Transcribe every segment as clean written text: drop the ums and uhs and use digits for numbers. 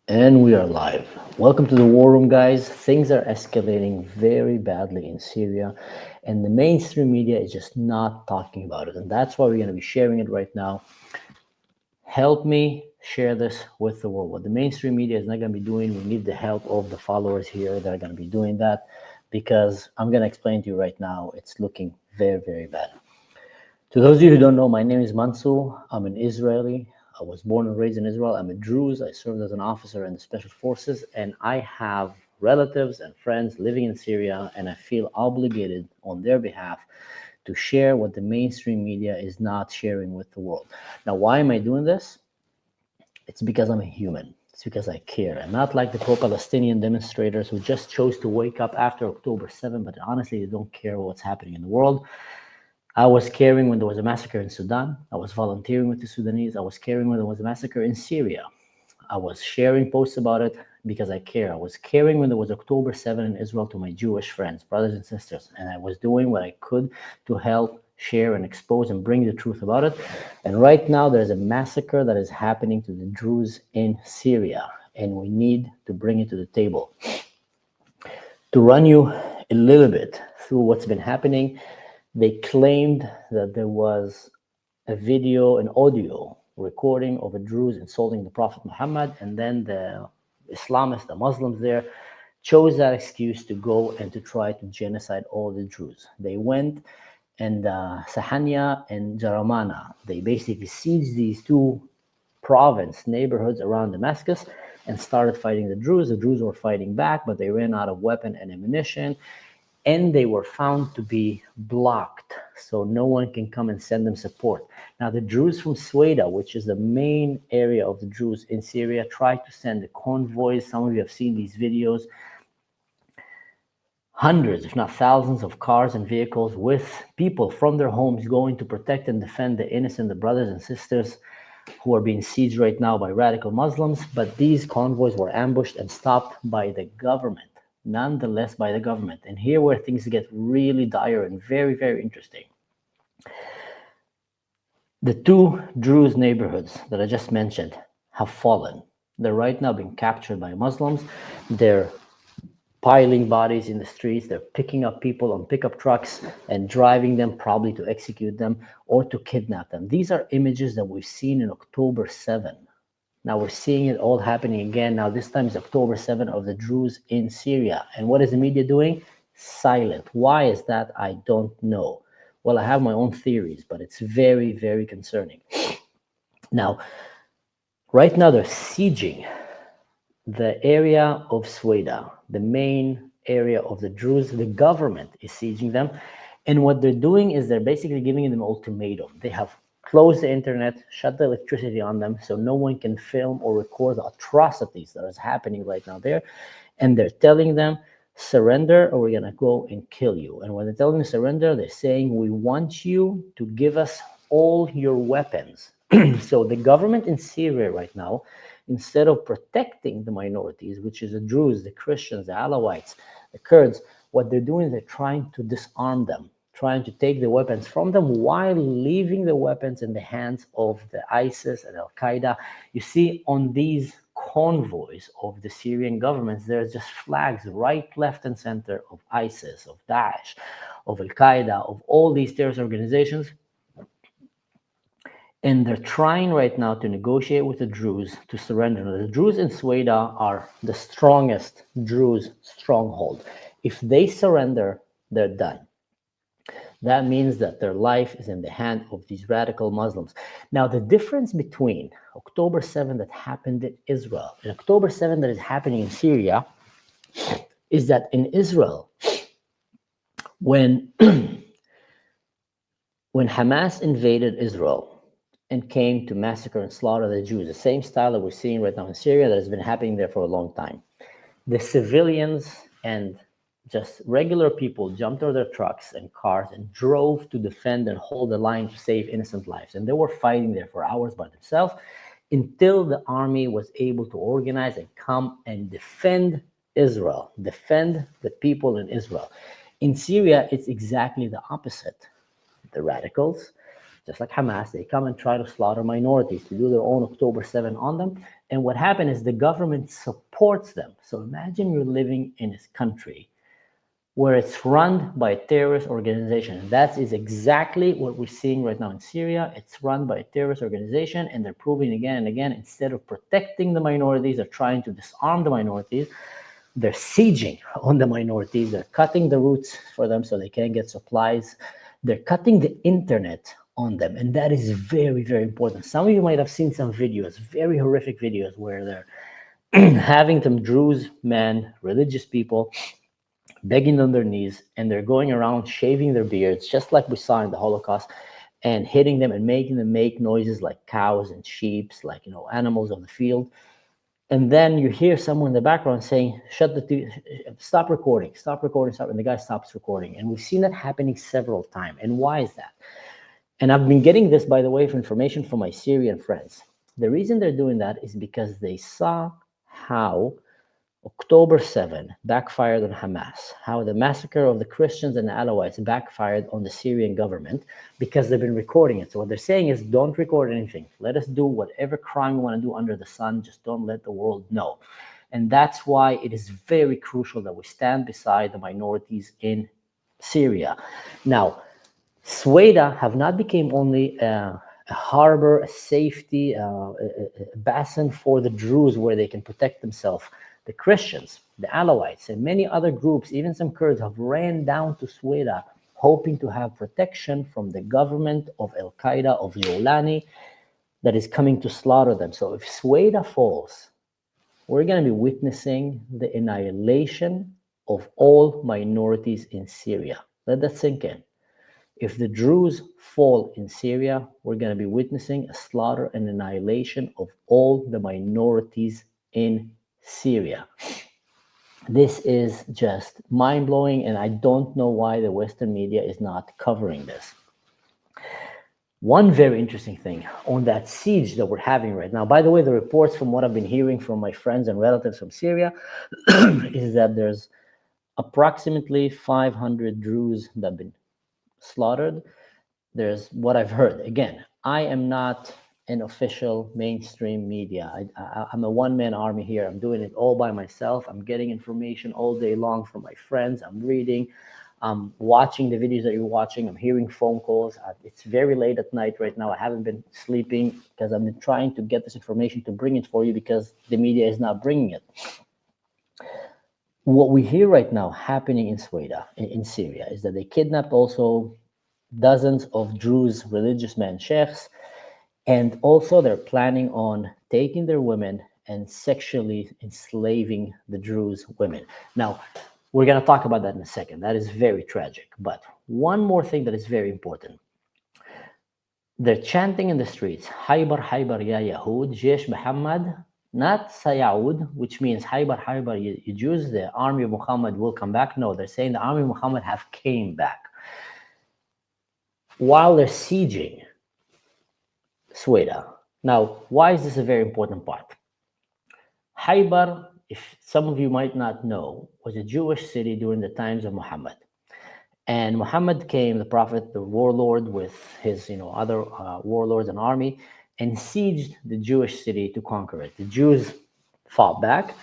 And we are live. Welcome to the war room, guys. Things are escalating very badly in Syria, and the mainstream media is just not talking about it. And that's why we're going to be sharing it right now. Help me share this with the world. What the mainstream media is not going to be doing, we need the help of the followers here that are going to be doing that, because I'm going to explain to you right now, it's looking very, very bad. To those of you who don't know, my name is Mansour. I'm an Israeli. I was born and raised in Israel. I'm a Druze. I served as an officer in the special forces, and I have relatives and friends living in Syria, and I feel obligated on their behalf to share what the mainstream media is not sharing with the world. Now, why am I doing this? It's because I'm a human. It's because I care. And not like the pro-Palestinian demonstrators who just chose to wake up after October 7, but honestly, they don't care what's happening in the world. I was caring when there was a massacre in Sudan. I was volunteering with the Sudanese. I was caring when there was a massacre in Syria. I was sharing posts about it because I care. I was caring when there was October 7 in Israel to my Jewish friends, brothers and sisters. And I was doing what I could to help share and expose and bring the truth about it. And right now there's a massacre that is happening to the Druze in Syria. And we need to bring it to the table. To run you a little bit through what's been happening, they claimed that there was a video, an audio recording of a Druze insulting the Prophet Muhammad, and then the Islamists, the Muslims there, chose that excuse to go and to try to genocide all the Druze. They went and Sahnaya and Jaramana, they basically sieged these two province neighborhoods around Damascus and started fighting the Druze. The Druze were fighting back, but they ran out of weapon and ammunition, and they were found to be blocked, so no one can come and send them support. Now, the Druze from Sueda, which is the main area of the Druze in Syria, tried to send the convoys. Some of you have seen these videos. Hundreds, if not thousands, of cars and vehicles with people from their homes going to protect and defend the innocent, the brothers and sisters who are being sieged right now by radical Muslims. But these convoys were ambushed and stopped by the government. Nonetheless, by the government. And here where things get really dire and very, very interesting. The two Druze neighborhoods that I just mentioned have fallen. They're right now being captured by Muslims. They're piling bodies in the streets. They're picking up people on pickup trucks and driving them, probably to execute them or to kidnap them. These are images that we've seen in October 7. Now we're seeing it all happening again. Now this time is October 7 of the Druze in Syria. And what is the media doing? Silent. Why is that? I don't know. Well, I have my own theories, but it's very, very concerning. Now, right now they're sieging the area of Sueda, the main area of the Druze. The government is sieging them. And what they're doing is they're basically giving them an ultimatum. They have close the internet, shut the electricity on them, so no one can film or record the atrocities that is happening right now there. And they're telling them, surrender or we're going to go and kill you. And when they're telling them surrender, they're saying, we want you to give us all your weapons. So the government in Syria right now, instead of protecting the minorities, which is the Druze, the Christians, the Alawites, the Kurds, what they're doing is they're trying to disarm them, trying to take the weapons from them while leaving the weapons in the hands of the ISIS and Al-Qaeda. You see, on these convoys of the Syrian governments, there's just flags right, left, and center of ISIS, of Daesh, of Al-Qaeda, of all these terrorist organizations. And they're trying right now to negotiate with the Druze to surrender. The Druze in Sueda are the strongest Druze stronghold. If they surrender, they're done. That means that their life is in the hand of these radical Muslims. Now, the difference between October 7 that happened in Israel and October 7 that is happening in Syria is that in Israel, when Hamas invaded Israel and came to massacre and slaughter the Jews, the same style that we're seeing right now in Syria that has been happening there for a long time, the civilians and just regular people jumped out of their trucks and cars and drove to defend and hold the line to save innocent lives. And they were fighting there for hours by themselves until the army was able to organize and come and defend Israel, defend the people in Israel. In Syria, it's exactly the opposite. The radicals, just like Hamas, they come and try to slaughter minorities, to do their own October 7 on them. And what happened is the government supports them. So imagine you're living in a country where it's run by a terrorist organization. And that is exactly what we're seeing right now in Syria. It's run by a terrorist organization, and they're proving again and again, instead of protecting the minorities, they're trying to disarm the minorities. They're sieging on the minorities. They're cutting the routes for them so they can't get supplies. They're cutting the internet on them. And that is very, very important. Some of you might have seen some videos, very horrific videos, where they're having some Druze men, religious people, begging on their knees, and they're going around shaving their beards, just like we saw in the Holocaust, and hitting them and making them make noises like cows and sheep, like, animals of the field. And then you hear someone in the background saying, shut the TV, stop recording, stop, and the guy stops recording. And we've seen that happening several times. And why is that? And I've been getting this, by the way, for information from my Syrian friends. The reason they're doing that is because they saw how October 7 backfired on Hamas, how the massacre of the Christians and the Alawites backfired on the Syrian government, because they've been recording it. So what they're saying is, don't record anything. Let us do whatever crime we want to do under the sun. Just don't let the world know. And that's why it is very crucial that we stand beside the minorities in Syria. Now, Sueda have not become only a harbor, a safety, a basin for the Druze where they can protect themselves. The Christians, the Alawites, and many other groups, even some Kurds, have ran down to Sueda, hoping to have protection from the government of Al-Qaeda, of Jolani, that is coming to slaughter them. So if Sueda falls, we're going to be witnessing the annihilation of all minorities in Syria. Let that sink in. If the Druze fall in Syria, we're going to be witnessing a slaughter and annihilation of all the minorities in Syria. This is just mind-blowing, and I don't know why the Western media is not covering this. One very interesting thing on that siege that we're having right now, by the way, the reports from what I've been hearing from my friends and relatives from Syria is that there's approximately 500 Druze that have been slaughtered. There's what I've heard. Again, I am not an official mainstream media. I'm a one-man army here. I'm doing it all by myself. I'm getting information all day long from my friends. I'm reading. I'm watching the videos that you're watching. I'm hearing phone calls. It's very late at night right now. I haven't been sleeping because I've been trying to get this information to bring it for you, because the media is not bringing it. What we hear right now happening in Sueda, in Syria, is that they kidnapped also dozens of Druze religious men, sheikhs, and also they're planning on taking their women and sexually enslaving the Druze women. Now, we're going to talk about that in a second. That is very tragic. But one more thing that is very important. They're chanting in the streets, Khaybar, Khaybar, ya Yahud, Jesh Muhammad, not Sayaud, which means Khaybar, Khaybar, you Jews, the army of Muhammad will come back. No, they're saying the army of Muhammad have came back. While they're sieging Sueda. Now, why is this a very important part? Khaybar, if some of you might not know, was a Jewish city during the times of Muhammad. And Muhammad came, the prophet, the warlord, with his other warlords and army, and sieged the Jewish city to conquer it. The Jews fought back,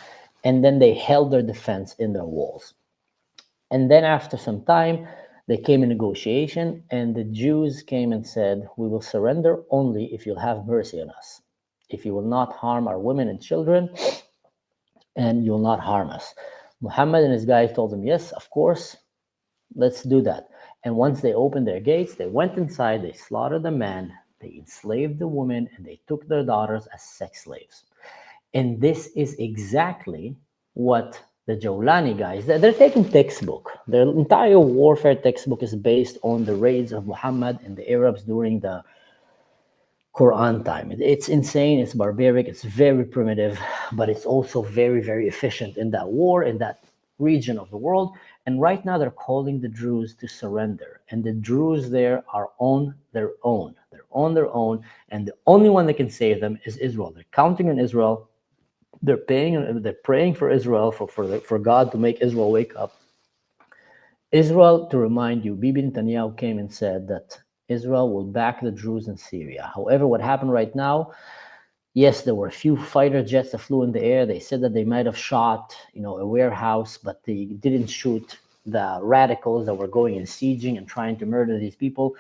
and then they held their defense in their walls. And then after some time, they came in negotiation, and the Jews came and said, we will surrender only if you'll have mercy on us, if you will not harm our women and children, and you'll not harm us. Muhammad and his guys told them, yes, of course, let's do that. And once they opened their gates, they went inside, they slaughtered the man, they enslaved the women, and they took their daughters as sex slaves. And this is exactly what the Jolani guys, they're taking textbook. Their entire warfare textbook is based on the raids of Muhammad and the Arabs during the Quran time. It's insane, it's barbaric, it's very primitive, but it's also very, very efficient in that war, in that region of the world. And right now they're calling the Druze to surrender. And the Druze there are on their own. They're on their own. And the only one that can save them is Israel. They're counting on Israel. They're praying for Israel, for God to make Israel wake up. Israel, to remind you, Bibi Netanyahu came and said that Israel will back the Druze in Syria. However, what happened right now, yes, there were a few fighter jets that flew in the air. They said that they might have shot, a warehouse, but they didn't shoot the radicals that were going and sieging and trying to murder these people.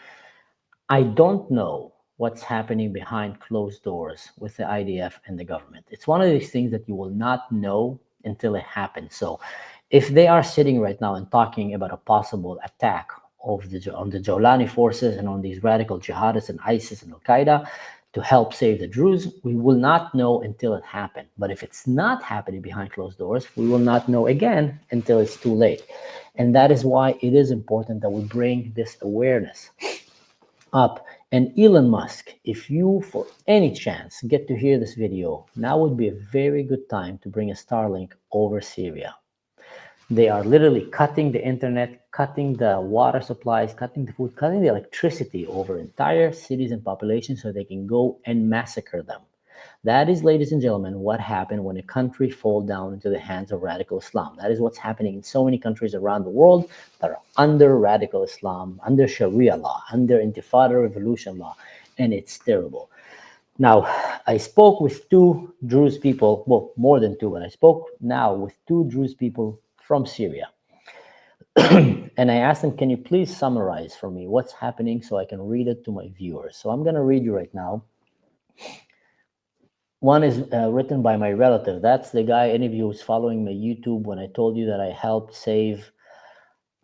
I don't know what's happening behind closed doors with the IDF and the government. It's one of these things that you will not know until it happens. So if they are sitting right now and talking about a possible attack on the Jolani forces and on these radical jihadists and ISIS and Al-Qaeda to help save the Druze, we will not know until it happened. But if it's not happening behind closed doors, we will not know again until it's too late. And that is why it is important that we bring this awareness up. And Elon Musk, if you for any chance get to hear this video, now would be a very good time to bring a Starlink over Syria. They are literally cutting the internet, cutting the water supplies, cutting the food, cutting the electricity over entire cities and populations so they can go and massacre them. That is, ladies and gentlemen, what happened when a country falls down into the hands of radical Islam. That is what's happening in so many countries around the world that are under radical Islam, under Sharia law, under Intifada revolution law, and it's terrible. Now, I spoke with two Druze people, well, more than two, but I spoke now with two Druze people from Syria. And I asked them, can you please summarize for me what's happening so I can read it to my viewers? So I'm going to read you right now. One is written by my relative. That's the guy, any of you who's following my YouTube, when I told you that I helped save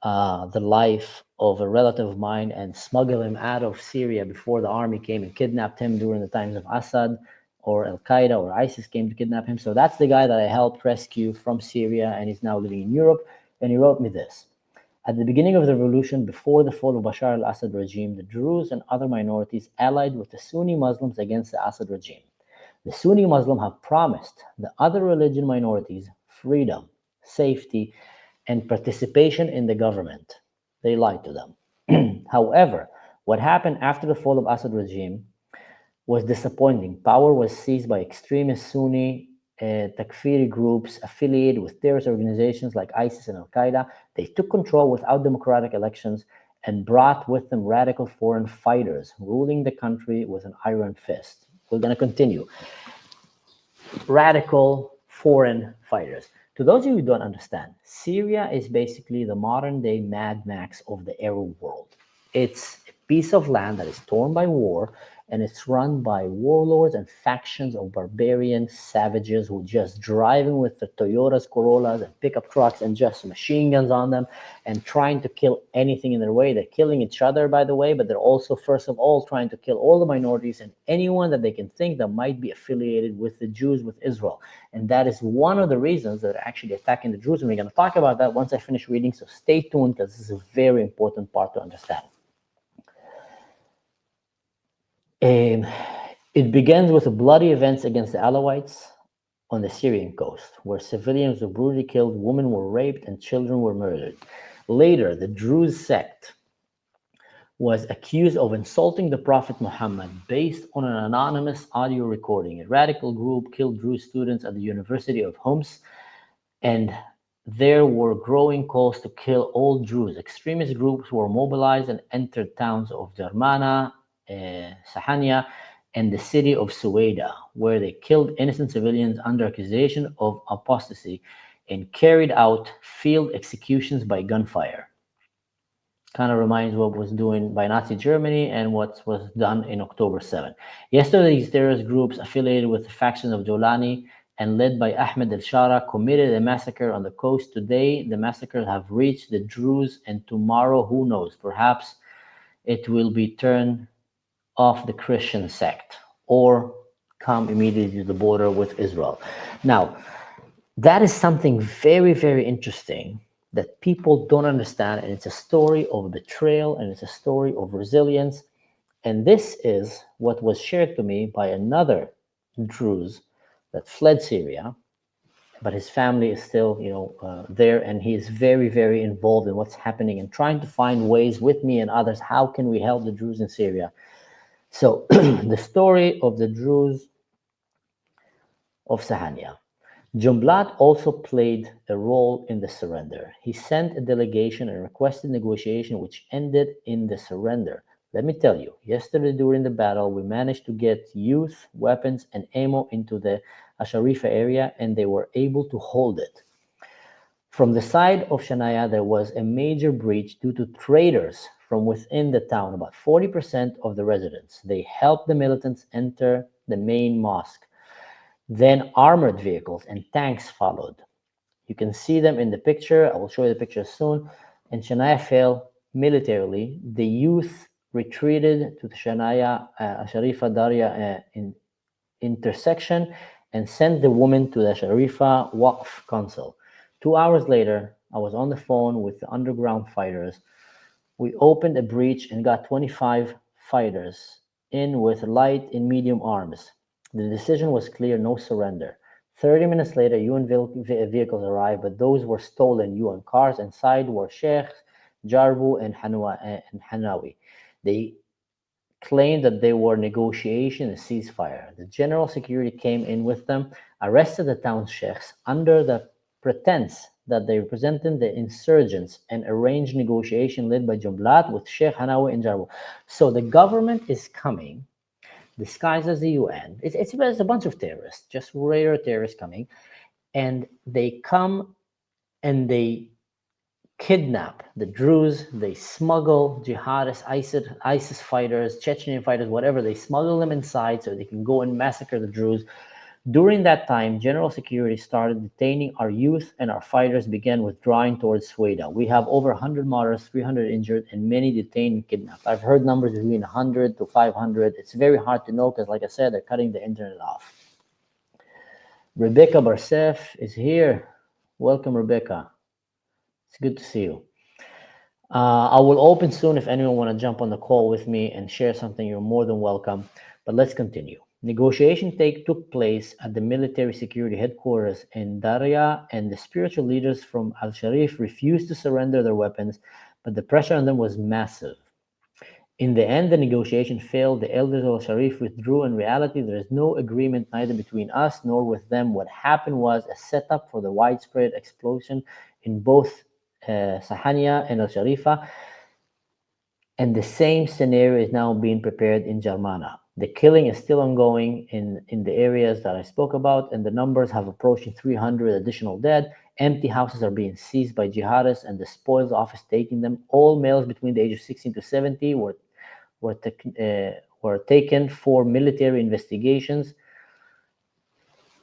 the life of a relative of mine and smuggle him out of Syria before the army came and kidnapped him during the times of Assad or Al-Qaeda or ISIS came to kidnap him. So that's the guy that I helped rescue from Syria, and he's now living in Europe. And he wrote me this. At the beginning of the revolution, before the fall of Bashar al-Assad regime, the Druze and other minorities allied with the Sunni Muslims against the Assad regime. The Sunni Muslims have promised the other religion minorities freedom, safety, and participation in the government. They lied to them. However, what happened after the fall of Assad regime was disappointing. Power was seized by extremist Sunni Takfiri groups affiliated with terrorist organizations like ISIS and Al-Qaeda. They took control without democratic elections and brought with them radical foreign fighters, ruling the country with an iron fist. We're going to continue. Radical foreign fighters. To those of you who don't understand, Syria is basically the modern day Mad Max of the Arab world. It's a piece of land that is torn by war, and it's run by warlords and factions of barbarian savages who just driving with the Toyotas, Corollas, and pickup trucks and just machine guns on them and trying to kill anything in their way. They're killing each other, by the way, but they're also, first of all, trying to kill all the minorities and anyone that they can think that might be affiliated with the Jews, with Israel. And that is one of the reasons that they're actually attacking the Druze. And we're going to talk about that once I finish reading, so stay tuned because this is a very important part to understand. It begins with the bloody events against the Alawites on the Syrian coast, where civilians were brutally killed, women were raped, and children were murdered. Later, the Druze sect was accused of insulting the Prophet Muhammad based on an anonymous audio recording. A radical group killed Druze students at the University of Homs, and there were growing calls to kill all Druze. Extremist groups were mobilized and entered towns of Jarmana, Sahnaya, and the city of Sueda, where they killed innocent civilians under accusation of apostasy and carried out field executions by gunfire. Kind of reminds what was done by Nazi Germany and what was done in October 7. Yesterday, these terrorist groups affiliated with the faction of Jolani and led by Ahmed al-Shara committed a massacre on the coast. Today, the massacres have reached the Druze, and tomorrow, who knows, perhaps it will be turned of the Christian sect or come immediately to the border with Israel. Now, that is something very, very interesting that people don't understand, and it's a story of betrayal and it's a story of resilience. And this is what was shared to me by another Druze that fled Syria, but his family is still, there, and he is very, very involved in what's happening and trying to find ways with me and others. How can we help the Druze in Syria? So the story of the Druze of Sahnaya. Jumblat also played a role in the surrender. He sent a delegation and requested negotiation, which ended in the surrender. Let me tell you, yesterday during the battle, we managed to get youth, weapons, and ammo into the Asharifa area, and they were able to hold it. From the side of Sahnaya, there was a major breach due to traitors from within the town, about 40% of the residents. They helped the militants enter the main mosque. Then armored vehicles and tanks followed. You can see them in the picture. I will show you the picture soon. And Sahnaya fell militarily. The youth retreated to the Sahnaya Sharifa Daria intersection and sent the woman to the Sharifa Waqf Council. 2 hours later, I was on the phone with the underground fighters. We opened a breach and got 25 fighters in with light and medium arms. The decision was clear, no surrender. 30 minutes later, UN vehicles arrived, but those were stolen UN cars. Inside were Sheikh, Jarbu, and Hanawi. They claimed that they were negotiating a ceasefire. The general security came in with them, arrested the town's sheikhs under the pretense that they represented the insurgents, and arranged negotiation led by Jumblat with Sheikh Hanawi and Jarbu. So the government is coming, disguised as the UN. It's a bunch of terrorists, just regular terrorists coming, and they come and they kidnap the Druze, they smuggle jihadists, ISIS fighters, Chechen fighters, whatever, they smuggle them inside so they can go and massacre the Druze. During that time, general security started detaining our youth, and our fighters began withdrawing towards Sueda. We have over 100 martyrs, 300 injured, and many detained and kidnapped. I've heard numbers between 100 to 500. It's very hard to know because, like I said, they're cutting the internet off. Rebecca Barsef is here. Welcome, Rebecca. It's good to see you. I will open soon. If anyone want to jump on the call with me and share something, you're more than welcome. But let's continue. Negotiation took place at the military security headquarters in Daria, and the spiritual leaders from Al-Sharif refused to surrender their weapons, but the pressure on them was massive. In the end, the negotiation failed. The elders of Al-Sharif withdrew. In reality, there is no agreement neither between us nor with them. What happened was a setup for the widespread explosion in both Sahnaya and Al-Sharifa, and the same scenario is now being prepared in Jarmana. The killing is still ongoing in the areas that I spoke about, and the numbers have approaching 300 additional dead. Empty houses are being seized by jihadists, and the spoils office taking them. All males between the age of 16 to 70 were taken for military investigations.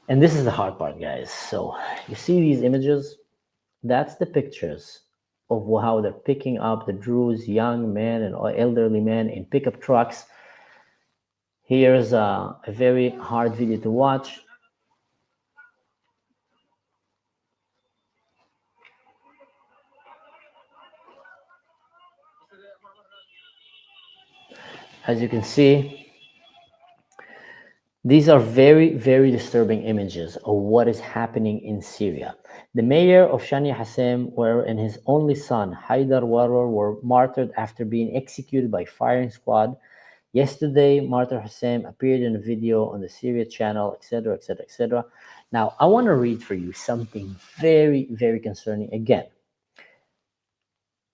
And this is the hard part, guys. So you see these images? That's the pictures of how they're picking up the Druze young men and elderly men in pickup trucks. Here's a very hard video to watch. As you can see, these are very, very disturbing images of what is happening in Syria. The mayor of Shani Hassem and his only son, Haidar Warwar, were martyred after being executed by firing squad. Yesterday, Martyr Hassem appeared in a video on the Syria channel, etc., etc., etc. Now, I want to read for you something very, very concerning. Again,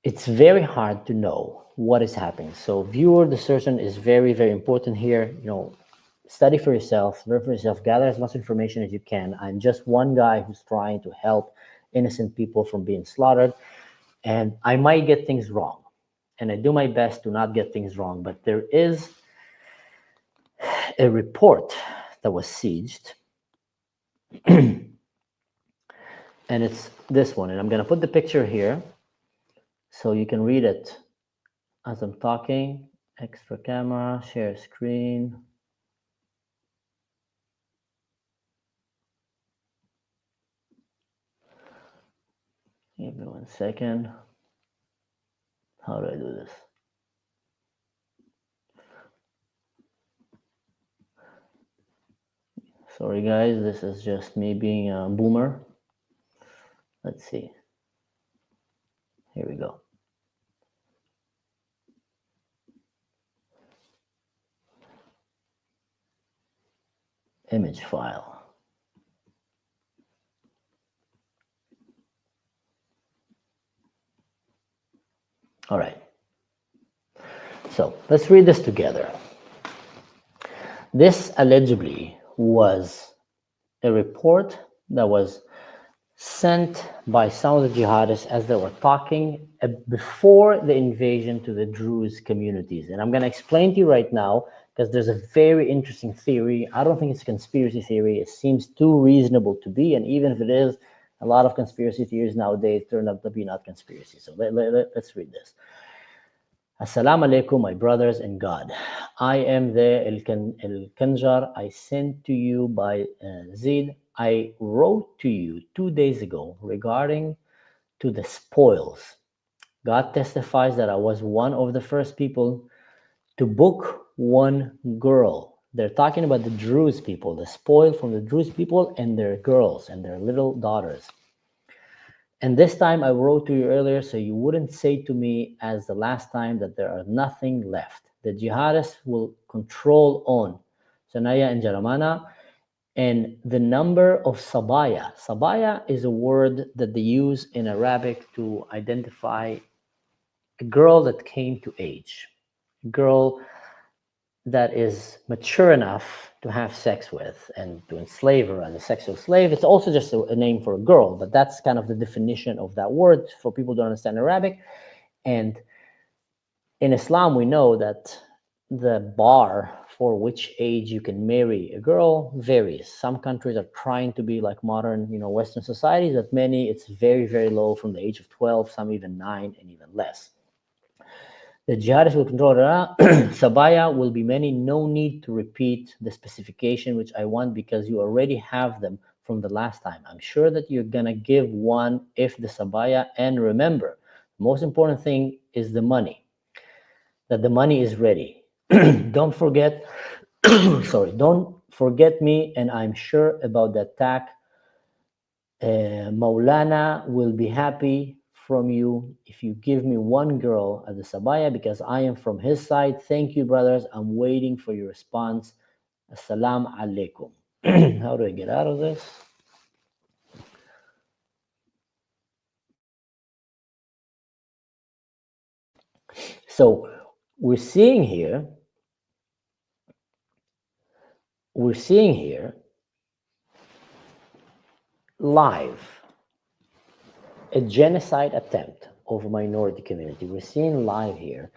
it's very hard to know what is happening. So, viewer discernment is very, very important here. Study for yourself, learn for yourself, gather as much information as you can. I'm just one guy who's trying to help innocent people from being slaughtered, and I might get things wrong, and I do my best to not get things wrong, but there is a report that was sieged, and it's this one, and I'm going to put the picture here so you can read it as I'm talking. Extra camera, share screen. Give me 1 second. How do I do this? Sorry guys, this is just me being a boomer. Let's see. Here we go. Image file. All right. So let's read this together. This allegedly was a report that was sent by some of the jihadists as they were talking before the invasion to the Druze communities. And I'm going to explain to you right now, because there's a very interesting theory. I don't think it's a conspiracy theory. It seems too reasonable to be. And even if it is, a lot of conspiracy theories nowadays turn out to be not conspiracy. So let's read this. Assalamu alaikum, my brothers in God. I am the El-Kanjar. I sent to you by Zid. I wrote to you 2 days ago regarding to the spoils. God testifies that I was one of the first people to book one girl. They're talking about the Druze people, the spoil from the Druze people and their girls and their little daughters. And this time I wrote to you earlier so you wouldn't say to me as the last time that there are nothing left. The jihadists will control on Sahnaya and Jaramana and the number of sabaya. Sabaya is a word that they use in Arabic to identify a girl that came to age, a girl that is mature enough to have sex with and to enslave her as a sexual slave. It's also just a name for a girl, but that's kind of the definition of that word for people who don't understand Arabic. And in Islam, we know that the bar for which age you can marry a girl varies. Some countries are trying to be like modern, Western societies, but many, it's very, very low from the age of 12, some even 9 and even less. The jihadists will control Sabaya will be many. No need to repeat the specification which I want because you already have them from the last time. I'm sure that you're going to give one if the Sabaya. And remember, the most important thing is the money, that the money is ready. Don't forget, don't forget me. And I'm sure about the attack. Maulana will be happy from you if you give me one girl as a sabaya because I am from his side. Thank you, brothers. I'm waiting for your response. Assalamu alaikum. How do I get out of this? So we're seeing here live a genocide attempt of a minority community. We're seeing live here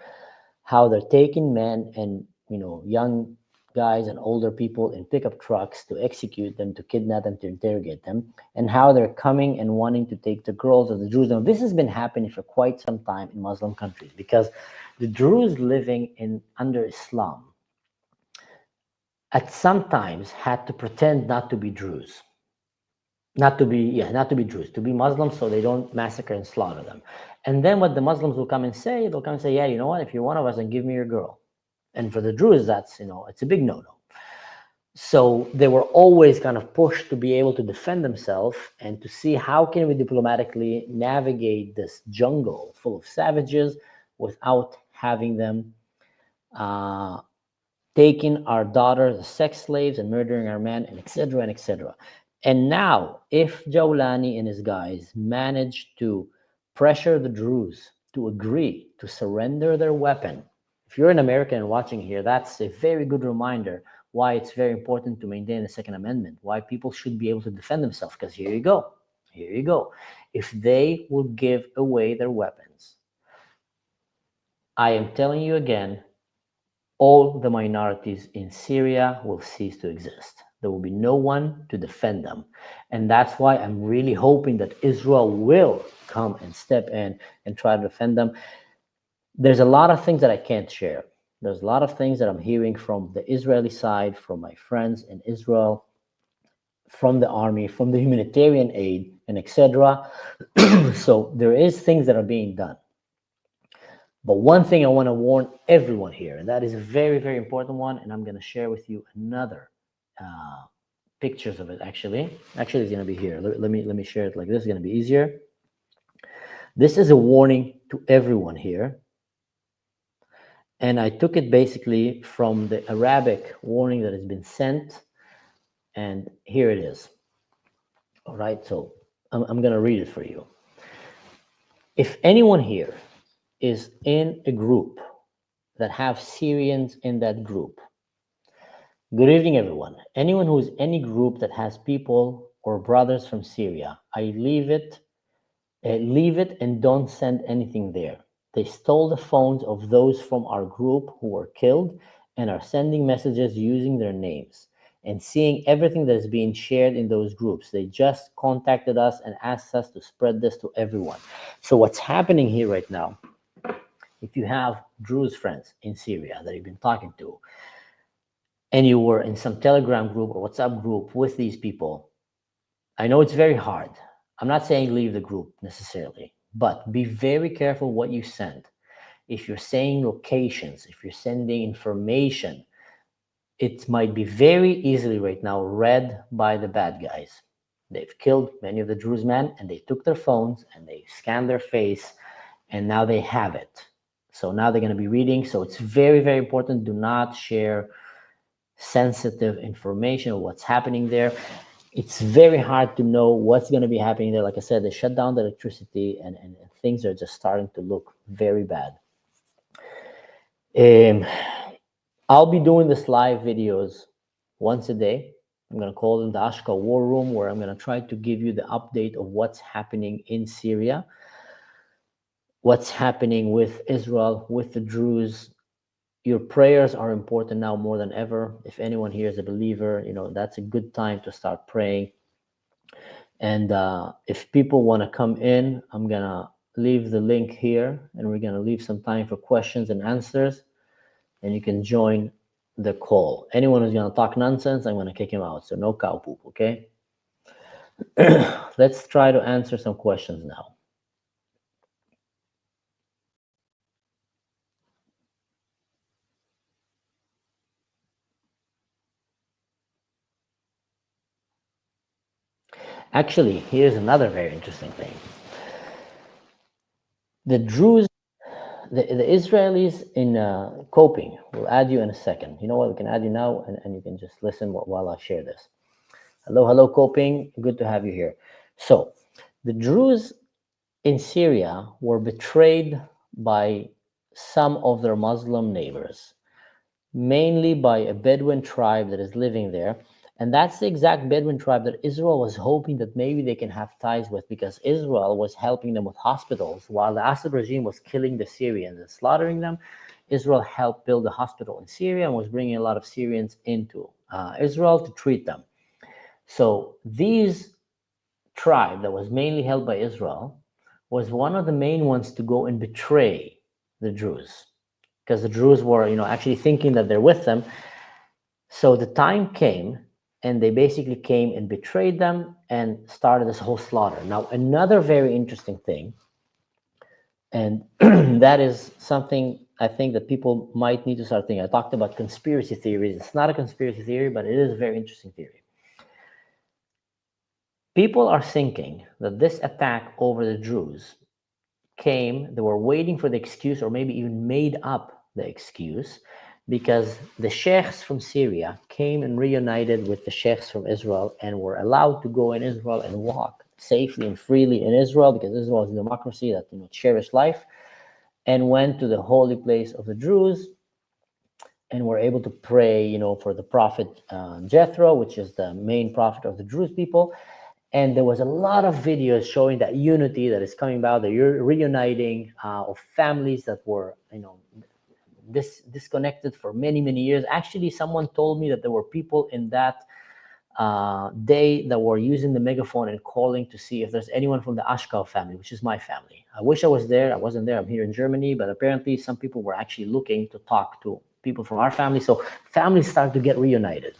how they're taking men and young guys and older people in pickup trucks to execute them, to kidnap them, to interrogate them, and how they're coming and wanting to take the girls of the Druze. Now, this has been happening for quite some time in Muslim countries because the Druze living under Islam at some times had to pretend not to be Druze. Not to be Druze, to be Muslims so they don't massacre and slaughter them. And then what the Muslims will come and say, yeah, you know what, if you're one of us, then give me your girl. And for the Druze, that's, it's a big no-no. So they were always kind of pushed to be able to defend themselves and to see how can we diplomatically navigate this jungle full of savages without having them taking our daughters as sex slaves and murdering our men, and etc. and etc. And now, if Jolani and his guys manage to pressure the Druze to agree to surrender their weapon, if you're an American and watching here, that's a very good reminder why it's very important to maintain the Second Amendment, why people should be able to defend themselves, because here you go. If they will give away their weapons, I am telling you again, all the minorities in Syria will cease to exist. There will be no one to defend them. And that's why I'm really hoping that Israel will come and step in and try to defend them. There's a lot of things that I can't share. There's a lot of things that I'm hearing from the Israeli side, from my friends in Israel, from the army, from the humanitarian aid, and etc. So there is things that are being done. But one thing I want to warn everyone here, and that is a very, very important one, and I'm going to share with you another pictures of it. Actually, it's going to be here. Let me share it like this. It's going to be easier. This is a warning to everyone here, and I took it basically from the Arabic warning that has been sent, and here it is. All right, so I'm going to read it for you. If anyone here is in a group that have Syrians in that group. Good evening, everyone. Anyone who is any group that has people or brothers from Syria, I leave it and don't send anything there. They stole the phones of those from our group who were killed and are sending messages using their names and seeing everything that is being shared in those groups. They just contacted us and asked us to spread this to everyone. So what's happening here right now, if you have Druze friends in Syria that you've been talking to, and you were in some Telegram group or WhatsApp group with these people, I know it's very hard. I'm not saying leave the group necessarily, but be very careful what you send. If you're saying locations, if you're sending information, it might be very easily right now read by the bad guys. They've killed many of the Druze men and they took their phones and they scanned their face and now they have it. So now they're going to be reading. So it's very, very important. Do not share sensitive information of what's happening there. It's very hard to know what's going to be happening there. Like I said, they shut down the electricity and things are just starting to look very bad. I'll be doing this live videos once a day. I'm going to call them the Ashkar War Room, where I'm going to try to give you the update of what's happening in Syria, what's happening with Israel, with the Druze. Your prayers are important now more than ever. If anyone here is a believer, that's a good time to start praying. And if people want to come in, I'm going to leave the link here and we're going to leave some time for questions and answers. And you can join the call. Anyone who's going to talk nonsense, I'm going to kick him out. So no cow poop, okay? Let's try to answer some questions now. Actually, here's another very interesting thing. The Druze, the Israelis in coping, we'll add you in a second. You know what? We can add you now and you can just listen while I share this. Hello, coping. Good to have you here. So, the Druze in Syria were betrayed by some of their Muslim neighbors, mainly by a Bedouin tribe that is living there. And that's the exact Bedouin tribe that Israel was hoping that maybe they can have ties with, because Israel was helping them with hospitals. While the Assad regime was killing the Syrians and slaughtering them, Israel helped build a hospital in Syria and was bringing a lot of Syrians into Israel to treat them. So these tribe that was mainly held by Israel was one of the main ones to go and betray the Druze, because the Druze were, actually thinking that they're with them. So the time came and they basically came and betrayed them and started this whole slaughter. Now, another very interesting thing, and that is something I think that people might need to start thinking. I talked about conspiracy theories. It's not a conspiracy theory, but it is a very interesting theory. People are thinking that this attack over the Druze came, they were waiting for the excuse, or maybe even made up the excuse, because the sheikhs from Syria came and reunited with the sheikhs from Israel and were allowed to go in Israel and walk safely and freely in Israel, because Israel is a democracy that cherished life, and went to the holy place of the Druze and were able to pray, for the prophet Jethro, which is the main prophet of the Druze people. And there was a lot of videos showing that unity that is coming about, the reuniting of families that were, disconnected for many, many years. Actually, someone told me that there were people in that day that were using the megaphone and calling to see if there's anyone from the Ashkar family, which is my family. I wish I was there. I wasn't there. I'm here in Germany, but apparently some people were actually looking to talk to people from our family. So families started to get reunited.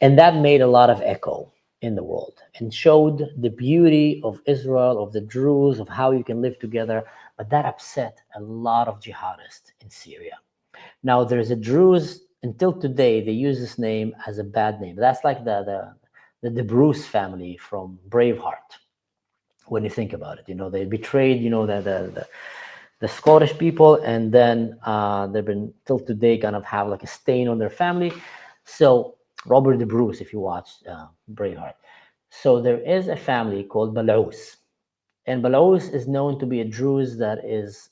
And that made a lot of echo in the world and showed the beauty of Israel, of the Druze, of how you can live together. But that upset a lot of jihadists in Syria. Now, there's a Druze, until today, they use this name as a bad name. That's like the Bruce family from Braveheart, when you think about it. They betrayed, the Scottish people, and then they've been, till today, kind of have like a stain on their family. So Robert the Bruce, if you watch Braveheart. So there is a family called Balous. And Balous is known to be a Druze that is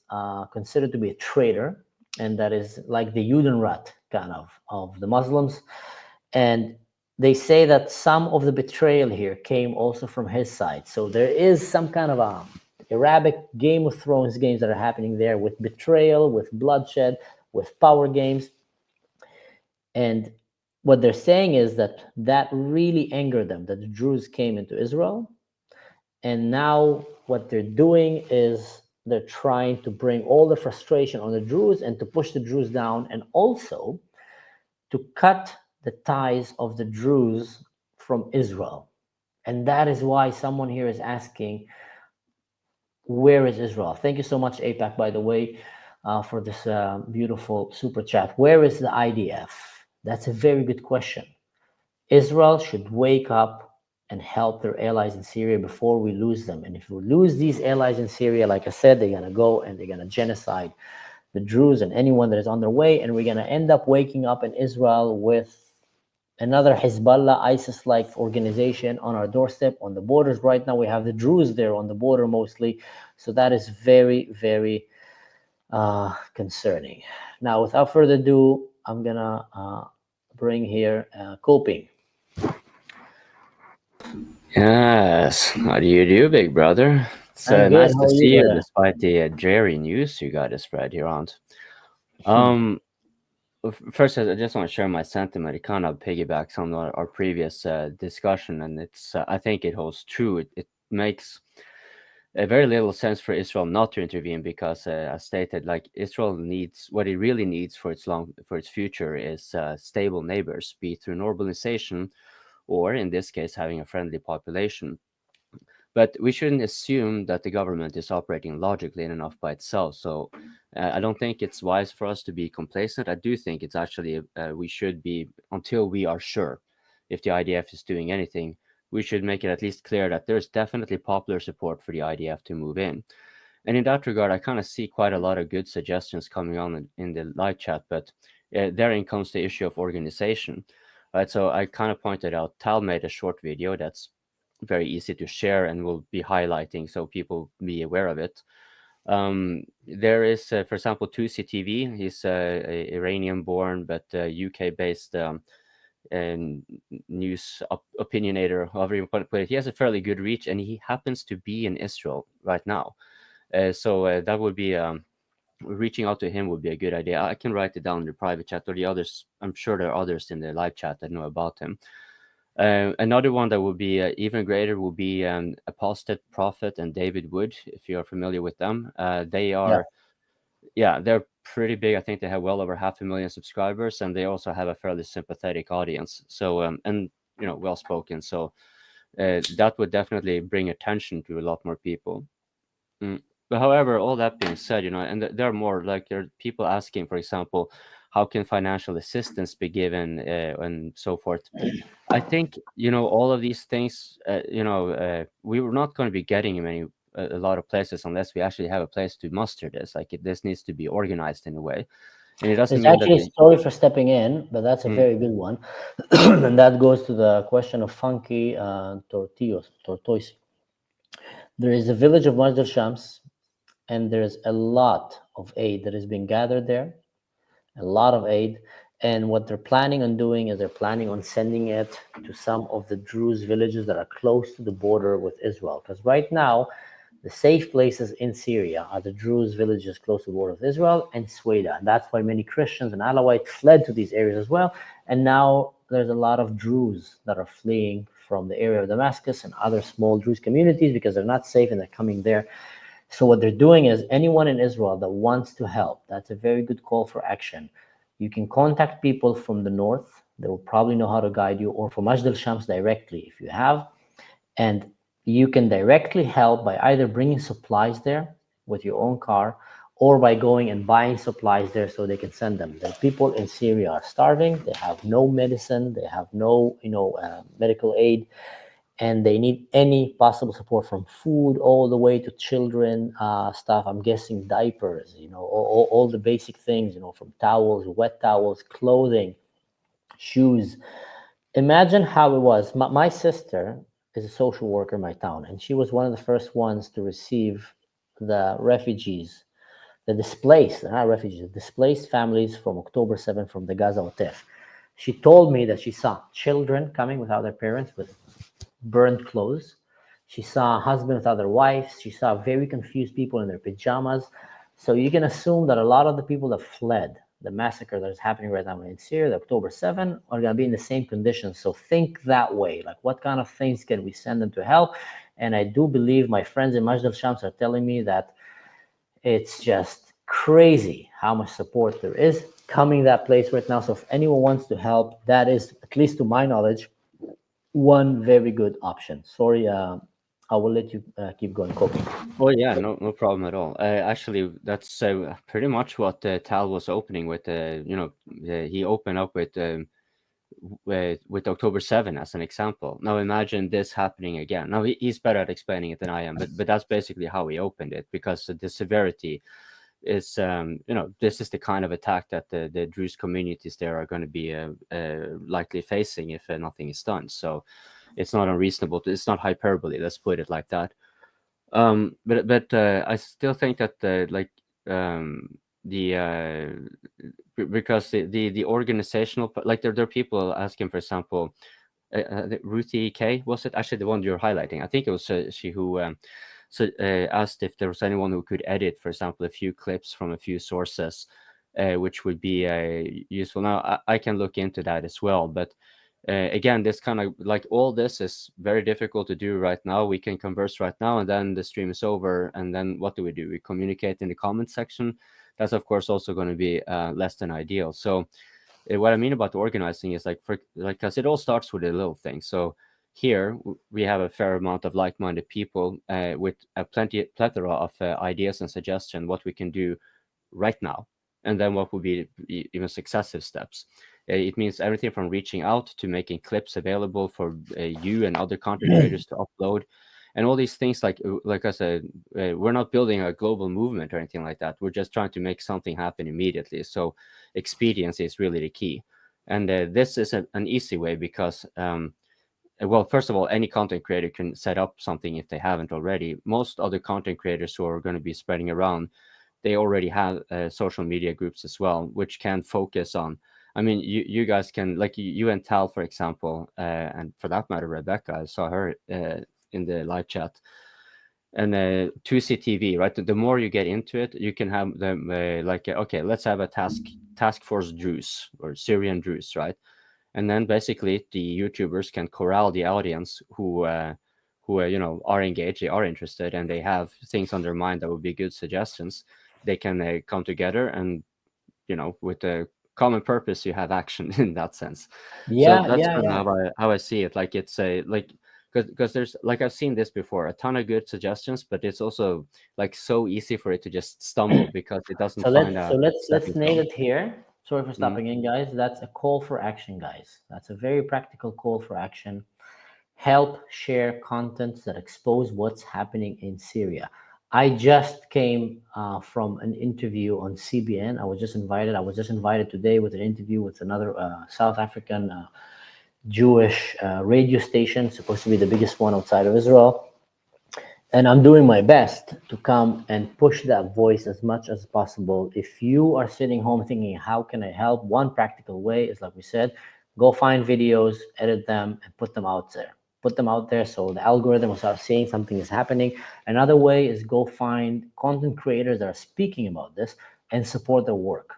considered to be a traitor. and that is like the Judenrat kind of the Muslims. And they say that some of the betrayal here came also from his side. So there is some kind of a Arabic Game of Thrones games that are happening there with betrayal, with bloodshed, with power games. And what they're saying is that that really angered them, that the Druze came into Israel. And now what they're doing is they're trying to bring all the frustration on the Druze and to push the Druze down, and also to cut the ties of the Druze from Israel. And that is why someone here is asking, where is Israel? Thank you so much, APAC, by the way, for this beautiful super chat. Where is the IDF? That's a very good question. Israel should wake up and help their allies in Syria before we lose them. And if we lose these allies in Syria, like I said, they're going to go and they're going to genocide the Druze and anyone that is on their way. And we're going to end up waking up in Israel with another Hezbollah, ISIS-like organization on our doorstep, on the borders. Right now, we have the Druze there on the border mostly. So that is very, very concerning. Now, without further ado, I'm going to bring here Coping. Yes, how do you do, big brother? It's nice to see you, despite the dreary news you got to spread here on. First, I just want to share my sentiment. It kind of piggybacks on our previous discussion, and it's I think it holds true. It makes a very little sense for Israel not to intervene because, as stated, like Israel needs what it really needs for its future is stable neighbors, be it through normalization, or in this case, having a friendly population. But we shouldn't assume that the government is operating logically enough by itself. So I don't think it's wise for us to be complacent. I do think it's actually we should be, until we are sure if the IDF is doing anything, we should make it at least clear that there's definitely popular support for the IDF to move in. And in that regard, I kind of see quite a lot of good suggestions coming on in the live chat, but therein comes the issue of organization. Right, so I kind of pointed out, Tal made a short video that's very easy to share and will be highlighting so people be aware of it. There is, for example, Tusi TV. He's Iranian born but UK based news opinionator, however you want to put it. He has a fairly good reach, and he happens to be in Israel right now. So that would be reaching out to him would be a good idea. I can write it down in the private chat, or the others. I'm sure there are others in the live chat that know about him. Another one that would be even greater would be Apostate Prophet and David Wood, if you're familiar with them. They are, they're pretty big. I think they have well over 500,000 subscribers, and they also have a fairly sympathetic audience. So, and well spoken. So that would definitely bring attention to a lot more people. But however, all that being said, and there are more, like there are people asking, for example, how can financial assistance be given and so forth. I think, all of these things, we were not going to be getting a lot of places unless we actually have a place to muster this. Like this needs to be organized in a way. And it doesn't mean actually, sorry for stepping in, but that's a very good one. And that goes to the question of Funky Tortoise. There is a village of Majd al-Shams, and there's a lot of aid that is being gathered there, a lot of aid. And what they're planning on doing is they're planning on sending it to some of the Druze villages that are close to the border with Israel. Because right now, the safe places in Syria are the Druze villages close to the border of Israel and Sueda. And that's why many Christians and Alawites fled to these areas as well. And now there's a lot of Druze that are fleeing from the area of Damascus and other small Druze communities because they're not safe and they're coming there. So what they're doing is anyone in Israel that wants to help, that's a very good call for action. You can contact people from the north. They will probably know how to guide you, or from Majd al-Shams directly if you have. And you can directly help by either bringing supplies there with your own car, or by going and buying supplies there so they can send them. The people in Syria are starving. They have no medicine. They have no, medical aid. And they need any possible support, from food all the way to children stuff. I'm guessing diapers, all the basic things, from towels, wet towels, clothing, shoes. Imagine how it was. My sister is a social worker in my town, and she was one of the first ones to receive the refugees the displaced, they're not refugees, the displaced families from October 7 from the Gaza Otif. She told me that she saw children coming without their parents with burned clothes. She saw a husband without their wives. She saw very confused people in their pajamas. So you can assume that a lot of the people that fled the massacre that is happening right now in Syria, the October 7, are going to be in the same conditions. So think that way. Like, what kind of things can we send them to help? And I do believe my friends in Majd al-Shams are telling me that it's just crazy how much support there is coming that place right now. So if anyone wants to help, that is, at least to my knowledge, one very good option. Sorry, I will let you keep going, Kobe. Oh yeah, no problem at all. Actually, that's pretty much what Tal was opening with. He opened up with October 7 as an example. Now imagine this happening again. Now he's better at explaining it than I am, but that's basically how he opened it, because the severity is this is the kind of attack that the Druze communities there are going to be likely facing if nothing is done. So it's not unreasonable. It's not hyperbole. Let's put it like that. But I still think that because the organizational, like there are people asking, for example, Ruthie K, was it actually the one you're highlighting? I think it was she who asked if there was anyone who could edit, for example, a few clips from a few sources, which would be useful. Now I can look into that as well, but again, this kind of like all this is very difficult to do right now. We can converse right now, and then the stream is over, and then what do? We communicate in the comment section. That's of course also going to be less than ideal. So what I mean about organizing is because it all starts with a little thing. So here we have a fair amount of like-minded people with a plethora of ideas and suggestions what we can do right now, and then what would be even successive steps. It means everything from reaching out to making clips available for you and other content creators to upload, and all these things. Like I said, we're not building a global movement or anything like that. We're just trying to make something happen immediately. So expediency is really the key, and this is an easy way because well, first of all, any content creator can set up something if they haven't already. Most other content creators who are going to be spreading around, they already have social media groups as well, which can focus on. I mean, you guys can, like you and Tal, for example, and for that matter, Rebecca, I saw her in the live chat, and 2CTV, right? The more you get into it, you can have them okay, let's have a task force Druze or Syrian Druze, right? And then basically the YouTubers can corral the audience who are engaged, they are interested, and they have things on their mind that would be good suggestions. They can come together, and with the common purpose, you have action in that sense. So that's kind of how I see it. Like it's because there's, like, I've seen this before, a ton of good suggestions, but it's also like so easy for it to just stumble because it doesn't find out. Let's nail it here. Sorry for stopping in, guys. That's a call for action, guys. That's a very practical call for action. Help share content that expose what's happening in Syria. I just came from an interview on CBN. I was just invited today with an interview with another South African Jewish radio station, supposed to be the biggest one outside of Israel. And I'm doing my best to come and push that voice as much as possible. If you are sitting home thinking, how can I help? One practical way is, like we said, go find videos, edit them, and put them out there. Put them out there so the algorithm will start seeing something is happening. Another way is go find content creators that are speaking about this and support their work.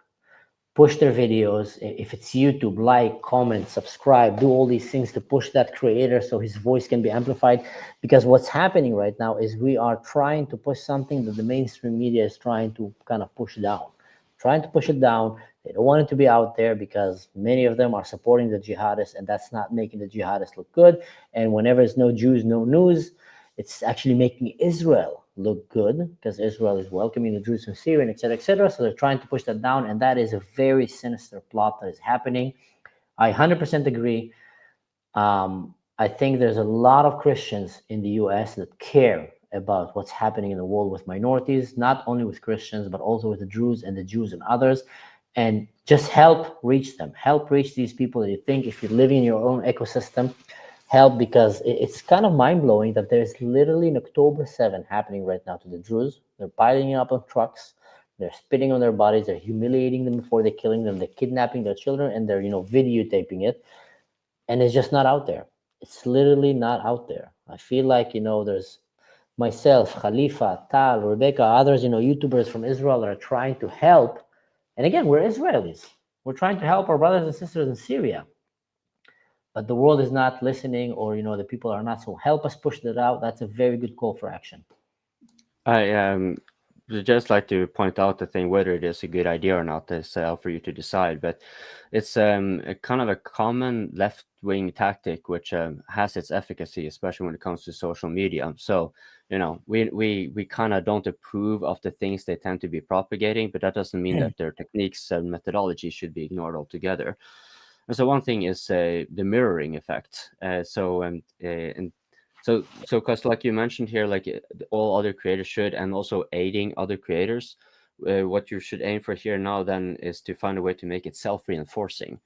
Push their videos. If it's YouTube, like, comment, subscribe, do all these things to push that creator so his voice can be amplified. Because what's happening right now is we are trying to push something that the mainstream media is trying to kind of push down. Trying to push it down. They don't want it to be out there because many of them are supporting the jihadists, and that's not making the jihadists look good. And whenever it's no Jews, no news, it's actually making Israel look good because Israel is welcoming the Druze from Syria, et cetera, et cetera. So they're trying to push that down, and that is a very sinister plot that is happening. I 100% agree. I think there's a lot of Christians in the US that care about what's happening in the world with minorities, not only with Christians, but also with the Druze and the Jews and others. And just help reach them. Help reach these people that you think, if you're living in your own ecosystem, help, because it's kind of mind-blowing that there's literally an October 7 happening right now to the Druze. They're piling up on trucks. They're spitting on their bodies. They're humiliating them before they're killing them. They're kidnapping their children, and they're videotaping it. And it's just not out there. It's literally not out there. I feel like there's myself, Khalifa, Tal, Rebecca, others, YouTubers from Israel that are trying to help. And again, we're Israelis. We're trying to help our brothers and sisters in Syria. But the world is not listening, or the people are not. So help us push that out. That's a very good call for action. I would just like to point out the thing, whether it is a good idea or not is for you to decide. But it's a kind of a common left-wing tactic which has its efficacy, especially when it comes to social media. So we kind of don't approve of the things they tend to be propagating, but that doesn't mean that their techniques and methodology should be ignored altogether. And so one thing is the mirroring effect. So because like you mentioned here, like all other creators should, and also aiding other creators, what you should aim for here now then is to find a way to make it self-reinforcing.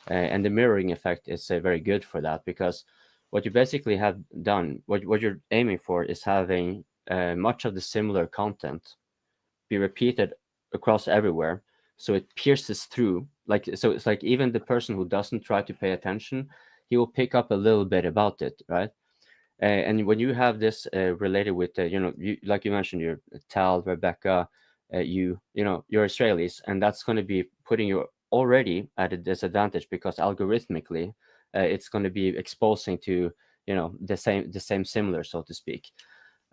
And the mirroring effect is very good for that, because what you basically have done, what you're aiming for is having much of the similar content be repeated across everywhere. So it pierces through, so it's like even the person who doesn't try to pay attention, he will pick up a little bit about it, right? And when you have this related with, like you mentioned, you're Tal, Rebecca, you're Israelis, and that's going to be putting you already at a disadvantage, because algorithmically, it's going to be exposing to, the same similar, so to speak.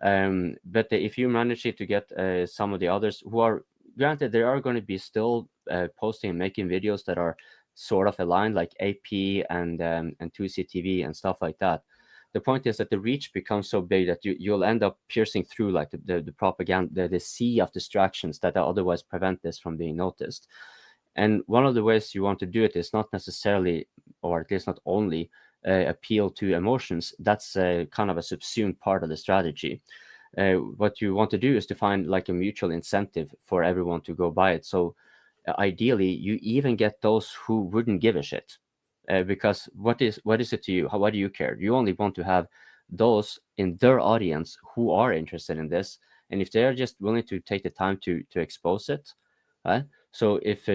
But if you manage to get some of the others who are, granted, they are going to be still posting and making videos that are sort of aligned, like AP and 2CTV and stuff like that. The point is that the reach becomes so big that you'll end up piercing through like the propaganda, the sea of distractions that otherwise prevent this from being noticed. And one of the ways you want to do it is not necessarily, or at least not only, appeal to emotions. That's kind of a subsumed part of the strategy. What you want to do is to find like a mutual incentive for everyone to go by it. So ideally, you even get those who wouldn't give a shit. Because what is it to you? Why do you care? You only want to have those in their audience who are interested in this, and if they are just willing to take the time to expose it, right? So if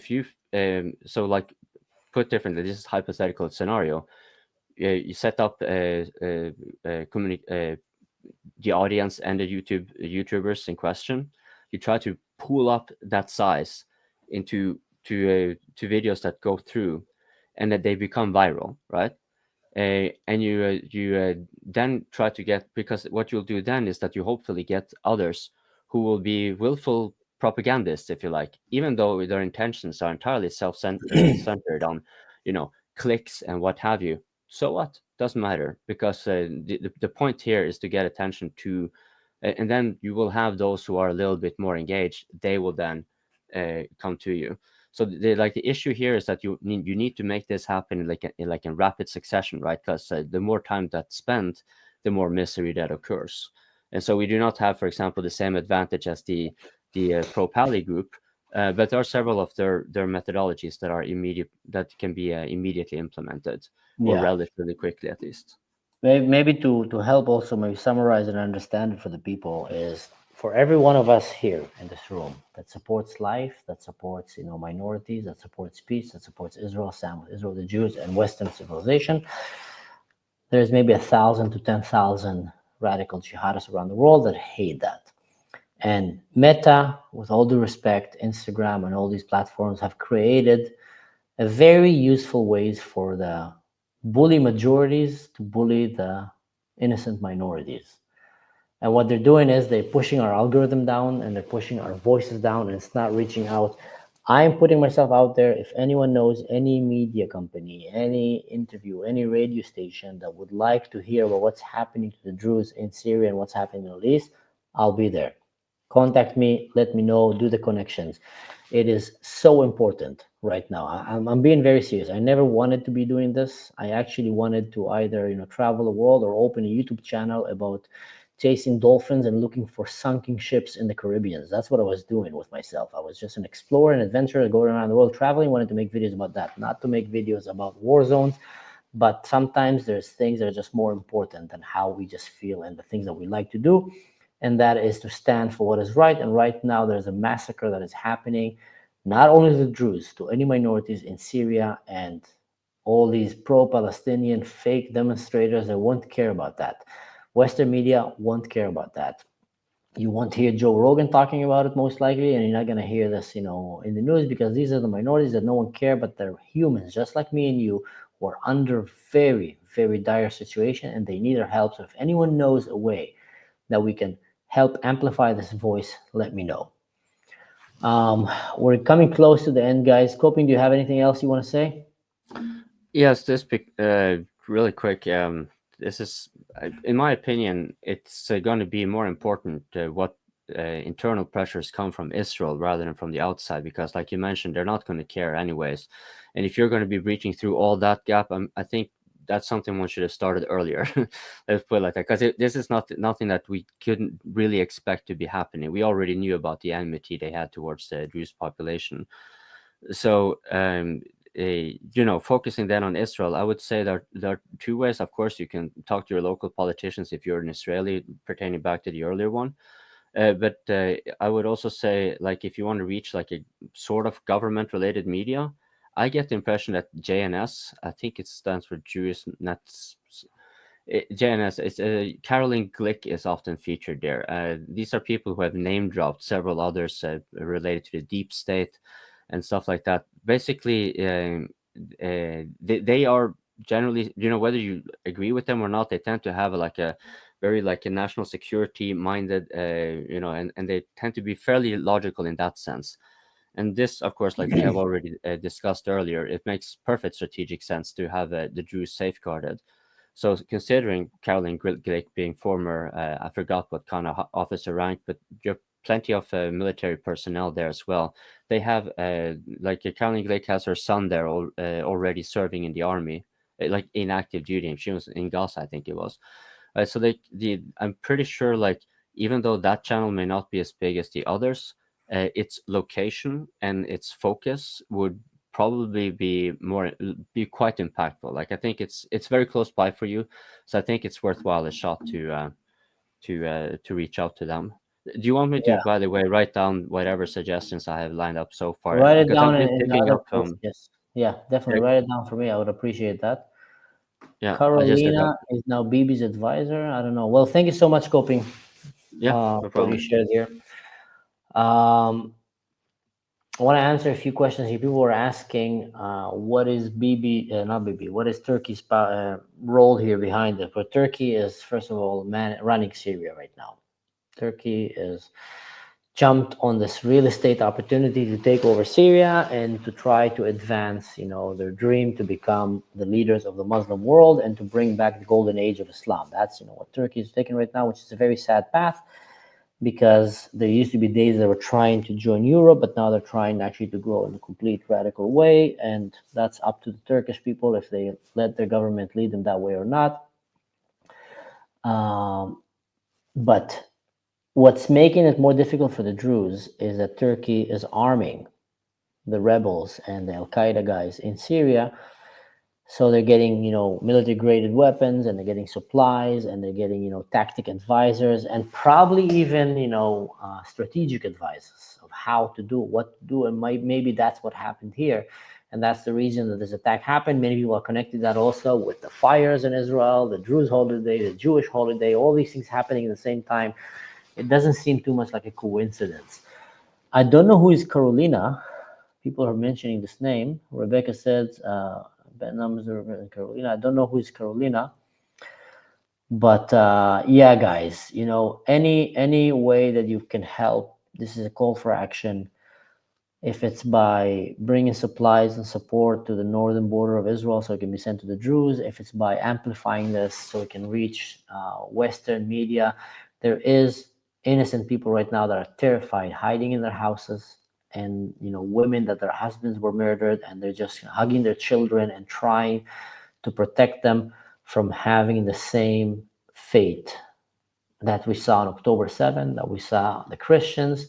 you so like, put differently, this is hypothetical scenario. You set up the audience and the YouTubers in question. You try to pull up that size into videos that go through, and that they become viral, right? And you then try to get, because what you'll do then is that you hopefully get others who will be willful propagandists, if you like, even though their intentions are entirely self-centered on, clicks and what have you. So what? Doesn't matter, because the point here is to get attention to, and then you will have those who are a little bit more engaged. They will then come to you. So the issue here is that you need to make this happen in rapid succession, right? Because the more time that's spent, the more misery that occurs. And so we do not have, for example, the same advantage as the pro-Pali group, but there are several of their methodologies that are that can be immediately implemented, or relatively quickly at least. Maybe to help also maybe summarize and understand it for the people is, for every one of us here in this room that supports life, that supports minorities, that supports peace, that supports Israel, the Jews, and Western civilization, there's maybe 1,000 to 10,000 radical jihadists around the world that hate that. And Meta, with all due respect, Instagram and all these platforms have created a very useful ways for the bully majorities to bully the innocent minorities. And what they're doing is they're pushing our algorithm down, and they're pushing our voices down, and it's not reaching out. I'm putting myself out there. If anyone knows any media company, any interview, any radio station that would like to hear about what's happening to the Druze in Syria and what's happening in the Middle East, I'll be there. Contact me, let me know, do the connections. It is so important right now. I'm being very serious. I never wanted to be doing this. I actually wanted to either travel the world or open a YouTube channel about chasing dolphins and looking for sunken ships in the Caribbean. That's what I was doing with myself. I was just an explorer, an adventurer, going around the world traveling, wanted to make videos about that, not to make videos about war zones. But sometimes there's things that are just more important than how we just feel and the things that we like to do. and that is to stand for what is right. And right now, there's a massacre that is happening, not only to the Druze, to any minorities in Syria, and all these pro-Palestinian fake demonstrators that won't care about that. Western media won't care about that. You won't hear Joe Rogan talking about it most likely, and you're not going to hear this, in the news, because these are the minorities that no one care, but they're humans just like me and you, who are under very, very dire situation, and they need our help. So if anyone knows a way that we can help amplify this voice, let me know. We're coming close to the end, guys. Coping, do you have anything else you want to say? Yes, this really quick. This is, in my opinion, it's going to be more important what internal pressures come from Israel rather than from the outside, because, like you mentioned, they're not going to care anyways. And if you're going to be breaching through all that gap, I think that's something one should have started earlier. Let's put it like that, because this is nothing that we couldn't really expect to be happening. We already knew about the enmity they had towards the Druze population. So, focusing then on Israel, I would say there are two ways. Of course, you can talk to your local politicians if you're an Israeli, pertaining back to the earlier one. But I would also say, like, if you want to reach like a sort of government-related media, I get the impression that JNS, I think it stands for Jewish Nets. JNS, it's Caroline Glick is often featured there. These are people who have name dropped several others related to the deep state and stuff like that. Basically, they are generally, whether you agree with them or not, they tend to have a very a national security minded, and they tend to be fairly logical in that sense. And this, of course, like we have already discussed earlier, it makes perfect strategic sense to have the Jews safeguarded. So considering Caroline Glick being former, I forgot what kind of officer rank, but you're plenty of military personnel there as well. They have Caroline Glick has her son there already serving in the army, like in active duty. She was in Gaza, I think it was. So I'm pretty sure, even though that channel may not be as big as the others, its location and its focus would probably be quite impactful. Like, I think it's very close by for you, so I think it's worthwhile a shot to reach out to them. Do you want me to, by the way, write down whatever suggestions I have lined up so far? Write it Because down I've been in picking other up posts. Yes. Yeah, definitely write it down for me. I would appreciate that. Yeah, Carolina is now Bibi's advisor. I don't know. Well, thank you so much, Coping, no for problem. you shared here. I want to answer a few questions here. People were asking, what is what is Turkey's role here behind it? But Turkey is, first of all, running Syria right now. Turkey is jumped on this real estate opportunity to take over Syria and to try to advance, their dream to become the leaders of the Muslim world and to bring back the golden age of Islam. That's, what Turkey is taking right now, which is a very sad path, because there used to be days they were trying to join Europe, but now they're trying actually to grow in a complete radical way. And that's up to the Turkish people if they let their government lead them that way or not. But what's making it more difficult for the Druze is that Turkey is arming the rebels and the Al-Qaeda guys in Syria. So they're getting, military graded weapons, and they're getting supplies, and they're getting, tactic advisors, and probably even, strategic advisors of how to do, what to do. And maybe that's what happened here. And that's the reason that this attack happened. Many people are connected that also with the fires in Israel, the Druze holiday, the Jewish holiday, all these things happening at the same time. It doesn't seem too much like a coincidence. I don't know who is Carolina. People are mentioning this name. Rebecca said, Carolina. I don't know who is Carolina. But yeah, guys, any way that you can help, this is a call for action. If it's by bringing supplies and support to the northern border of Israel so it can be sent to the Druze, if it's by amplifying this so it can reach Western media, there is innocent people right now that are terrified, hiding in their houses, and women that their husbands were murdered, and they're just hugging their children and trying to protect them from having the same fate that we saw on October 7th, that we saw the Christians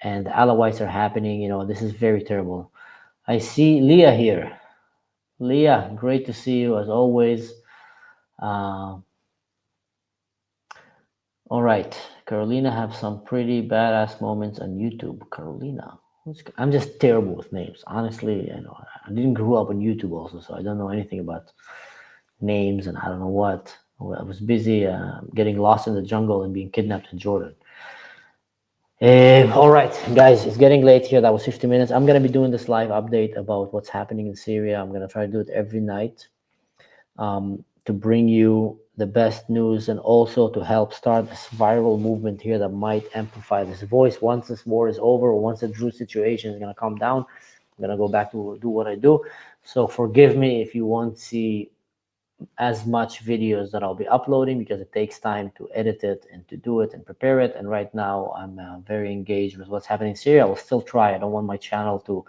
and the Alawites are happening. This is very terrible. I see Leah here. Leah, great to see you as always. All right, Carolina have some pretty badass moments on YouTube. Carolina. I'm just terrible with names. Honestly, I didn't grow up on YouTube also, so I don't know anything about names and I don't know what. I was busy getting lost in the jungle and being kidnapped in Jordan. All right, guys, it's getting late here. That was 50 minutes. I'm going to be doing this live update about what's happening in Syria. I'm going to try to do it every night to bring you the best news and also to help start this viral movement here that might amplify this voice. Once this war is over, or once the Druze situation is going to calm down, I'm going to go back to do what I do. So forgive me if you won't see as much videos that I'll be uploading because it takes time to edit it and to do it and prepare it. And right now I'm very engaged with what's happening in Syria. I will still try. I don't want my channel to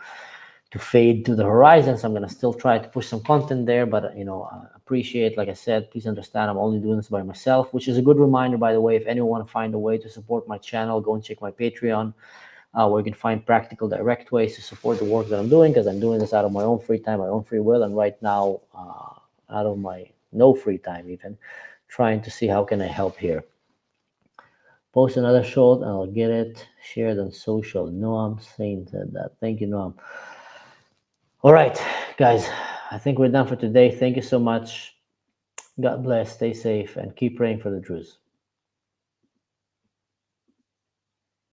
fade to the horizon, so I'm going to still try to push some content there. But I appreciate, like I said, please understand I'm only doing this by myself, which is a good reminder, by the way. If anyone want to find a way to support my channel, go and check my Patreon, where you can find practical, direct ways to support the work that I'm doing, because I'm doing this out of my own free time, my own free will, and right now out of my no free time, even trying to see how can I help here. Post another short and I'll get it shared on social. Noam Saint said that. Thank you, Noam. All right, guys, I think we're done for today. Thank you so much. God bless, stay safe, and keep praying for the Druze.